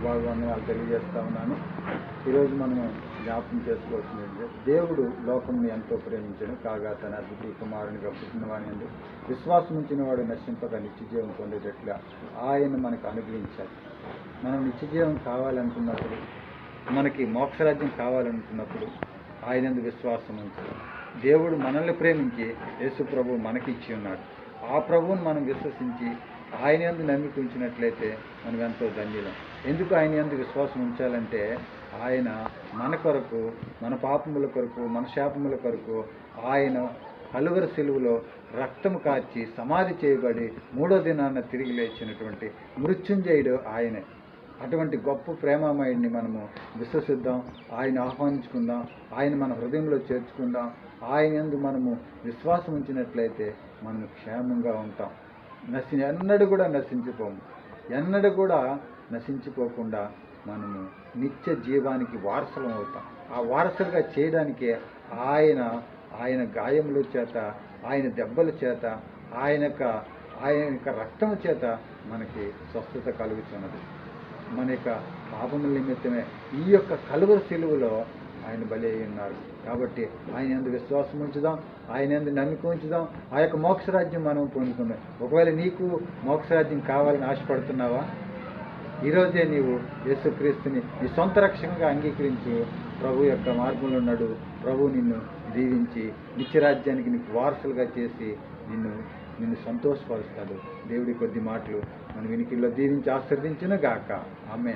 శుభాభివందనాలు తెలియజేస్తా ఉన్నాను. ఈరోజు మనం జ్ఞాపకం చేసుకోవాల్సింది, దేవుడు లోకంని ఎంతో ప్రేమించను కాగా తన అద్వితీయ కుమారునిగా పుట్టినవాని యందు విశ్వాసం ఉంచిన వాడు నశింపక నిత్యజీవం పొందేటట్లుగా ఆయన మనకు అనుగ్రహించారు. మనం నిత్యజీవం కావాలనుకున్నప్పుడు, మనకి మోక్షరాజ్యం కావాలనుకున్నప్పుడు ఆయన యందు విశ్వాసం ఉంచాలి. దేవుడు మనల్ని ప్రేమించి యేసు ప్రభువు మనకి ఇచ్చి ఉన్నాడు. ఆ ప్రభువును మనం విశ్వసించి ఆయన యందు నమ్మిక ఉంచినట్లయితే మనం ఎంతో ధన్యులం. ఎందుకు ఆయన యందు విశ్వాసం ఉంచాలంటే, ఆయన మన కొరకు, మన పాపముల కొరకు, మన శాపముల కొరకు ఆయన కలువరి సిలువలో రక్తము కార్చి సమాధి చేయబడి 3వ దినాన తిరిగి లేచినటువంటి మృత్యుంజయుడు ఆయనే. అటువంటి గొప్ప ప్రేమామయుడిని మనము విశ్వసిద్దాం, ఆయన ఆహ్వానించుకుందాం, ఆయన మన హృదయంలో చేర్చుకుందాం. ఆయన యందు మనము విశ్వాసం ఉంచినట్లయితే మనము క్షేమంగా ఉంటాం. ఎన్నడూ కూడా నశించిపోము. ఎన్నడూ కూడా నశించిపోకుండా మనము నిత్య జీవానికి వారసులం అవుతాం. ఆ వారసులుగా చేయడానికే ఆయన గాయముల చేత, ఆయన దెబ్బల చేత, ఆయన యొక్క రక్తము చేత మనకి స్వస్థత కలుగుతున్నది. మన యొక్క పాపముల నిమిత్తమే ఈ యొక్క కలువరి సిలువలో ఆయన బలి అయి ఉన్నారు. కాబట్టి ఆయన యందు విశ్వాసం ఉంచుదాం, ఆయన యందు నమ్మిక ఉంచుదాం. ఆ యొక్క మోక్షరాజ్యం మనం పొందుకుందాం. ఒకవేళ నీకు మోక్షరాజ్యం కావాలని ఆశపడుతున్నావా? ఈరోజే నీవు యేసుక్రీస్తుని నీ సొంత రక్షణగా అంగీకరించు. ప్రభు యొక్క మార్గంలో నడు. ప్రభు నిన్ను దీవించి నిత్యరాజ్యానికి నీకు వారసులుగా చేసి నిన్ను సంతోషపరుస్తాడు. దేవుడి కొద్ది మాటలు మన వినికిల్లో దీవించి ఆశీర్వదించును గాక. ఆమేన్.